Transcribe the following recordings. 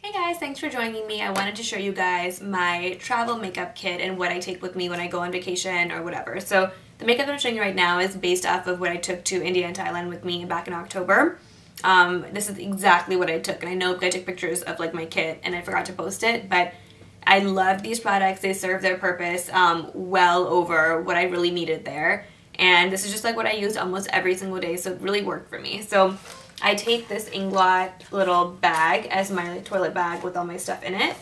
Hey guys, thanks for joining me. I wanted to show you guys my travel makeup kit and what I take with me when I go on vacation or whatever. So the makeup that I'm showing you right now is based off of what I took to India and Thailand with me back in October. This is exactly what I took, and I know I took pictures of like my kit and I forgot to post it, but I love these products. They serve their purpose well over what I really needed there. And this is just like what I use almost every single day, so it really worked for me. So I take this Inglot little bag as my toilet bag with all my stuff in it,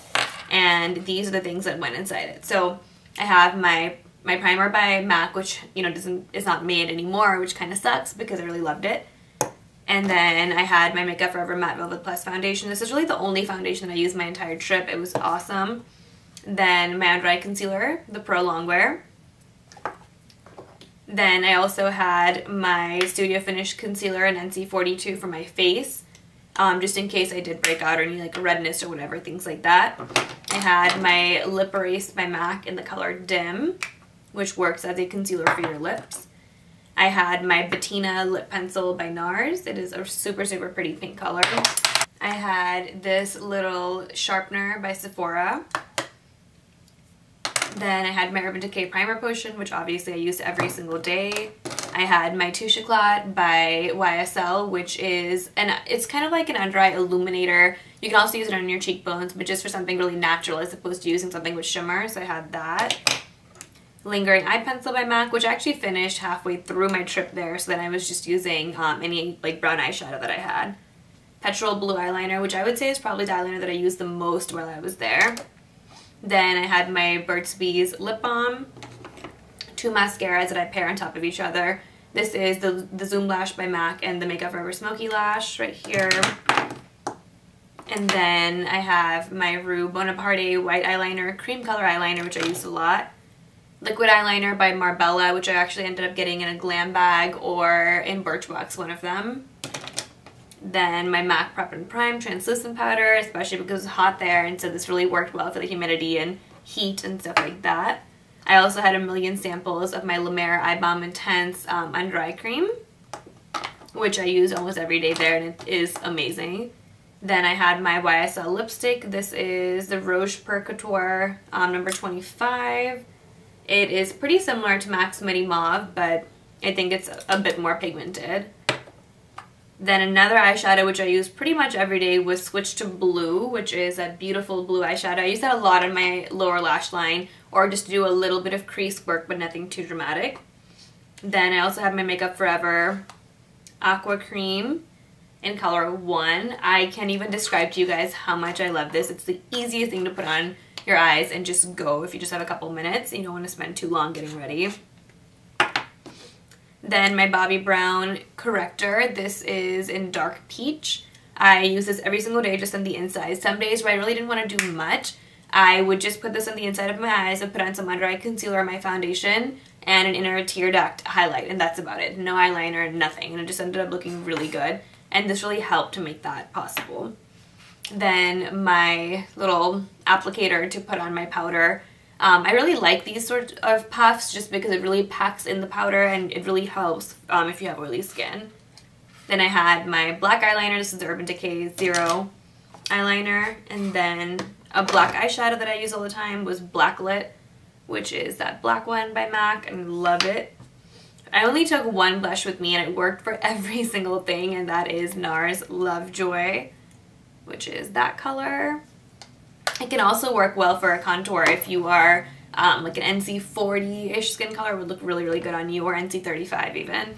and these are the things that went inside it. So I have my primer by MAC, which is not made anymore, which kind of sucks because I really loved it. And then I had my Makeup Forever Matte Velvet Plus foundation. This is really the only foundation that I used my entire trip. It was awesome. Then my under eye concealer, the Petrol Longwear. Then I also had my Studio Finish concealer in NC42 for my face, just in case I did break out or any like redness or whatever, things like that. I had my Lip Erase by MAC in the color Dim, which works as a concealer for your lips. I had my Bettina lip pencil by NARS. It is a super, super pretty pink color. I had this little sharpener by Sephora. Then I had my Urban Decay primer potion, which obviously I use every single day. I had my Touche Eclat by YSL, which is, it's kind of like an under eye illuminator. You can also use it on your cheekbones, but just for something really natural as opposed to using something with shimmer, so I had that. Lingering eye pencil by MAC, which I actually finished halfway through my trip there, so then I was just using any like brown eyeshadow that I had. Petrol blue eyeliner, which I would say is probably the eyeliner that I used the most while I was there. Then I had my Burt's Bees lip balm, two mascaras that I pair on top of each other. This is the Zoom Lash by MAC and the Makeup Forever Smoky Lash right here. And then I have my Rue Bonaparte white eyeliner, cream color eyeliner, which I use a lot. Liquid eyeliner by Marbella, which I actually ended up getting in a glam bag or in Birchbox, one of them. Then my MAC Prep and Prime translucent powder, especially because it was hot there, and so this really worked well for the humidity and heat and stuff like that. I also had a million samples of my La Mer Eye Balm Intense under eye cream, which I use almost every day there, and it is amazing. Then I had my YSL lipstick. This is the Rouge Per Couture number 25. It is pretty similar to MAC's Mini Mauve, but I think it's a bit more pigmented. Then another eyeshadow, which I use pretty much every day, was Switch to Blue, which is a beautiful blue eyeshadow. I use that a lot on my lower lash line, or just to do a little bit of crease work, but nothing too dramatic. Then I also have my Makeup Forever Aqua Cream in color 1. I can't even describe to you guys how much I love this. It's the easiest thing to put on your eyes and just go if you just have a couple minutes and you don't want to spend too long getting ready. Then my Bobbi Brown corrector. This is in dark peach. I use this every single day just on the inside. Some days where I really didn't want to do much, I would just put this on the inside of my eyes. I'd put on some under eye concealer on my foundation and an inner tear duct highlight, and that's about it. No eyeliner, nothing, and it just ended up looking really good. And this really helped to make that possible. Then my little applicator to put on my powder. I really like these sort of puffs just because it really packs in the powder and it really helps if you have oily skin. Then I had my black eyeliner. This is the Urban Decay Zero eyeliner. And then a black eyeshadow that I use all the time was Blacklit, which is that black one by MAC, and I love it. I only took one blush with me and it worked for every single thing, and that is NARS Lovejoy, which is that color. It can also work well for a contour if you are like an NC40-ish skin color. It would look really, really good on you, or NC35 even.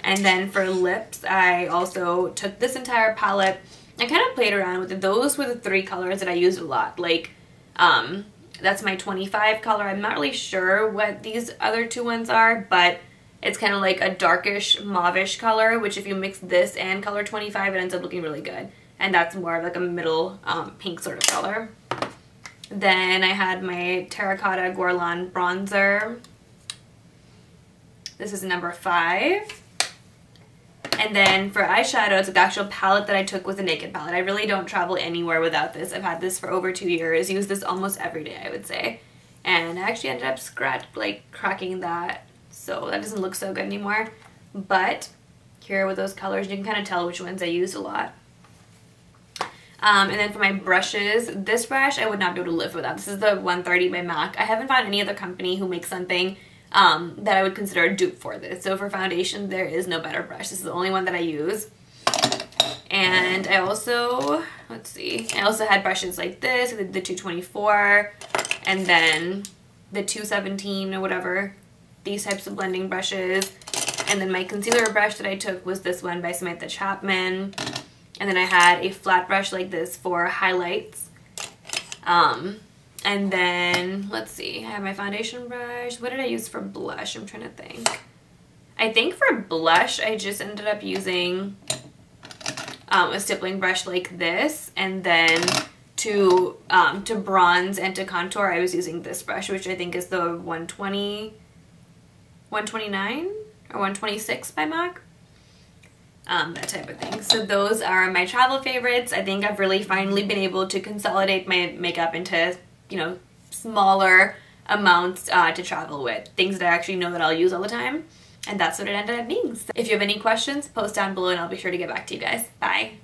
And then for lips, I also took this entire palette. I kind of played around with it. Those were the 3 colors that I used a lot. Like, that's my 25 color. I'm not really sure what these other 2 ones are, but it's kind of like a darkish mauve-ish color, which if you mix this and color 25, it ends up looking really good. And that's more of like a middle pink sort of color. Then I had my Terracota Guerlain bronzer. This is number 5. And then for eyeshadows, the actual palette that I took was a Naked palette. I really don't travel anywhere without this. I've had this for over 2 years. Use this almost every day, I would say. And I actually ended up cracking that, so that doesn't look so good anymore. But here with those colors, you can kind of tell which ones I used a lot. And then for my brushes, this brush I would not be able to live without. This is the 130 by MAC. I haven't found any other company who makes something that I would consider a dupe for this. So for foundation, there is no better brush. This is the only one that I use. And I also, let's see, I also had brushes like this, the 224, and then the 217 or whatever, these types of blending brushes. And then my concealer brush that I took was this one by Samantha Chapman. And then I had a flat brush like this for highlights. And then, let's see, I have my foundation brush. What did I use for blush? I'm trying to think. I think for blush, I just ended up using a stippling brush like this. And then to bronze and to contour, I was using this brush, which I think is the 129 or 126 by MAC. That type of thing. So those are my travel favorites. I think I've really finally been able to consolidate my makeup into, you know, smaller amounts to travel with. Things that I actually know that I'll use all the time. And that's what it ended up being. So if you have any questions, post down below and I'll be sure to get back to you guys. Bye.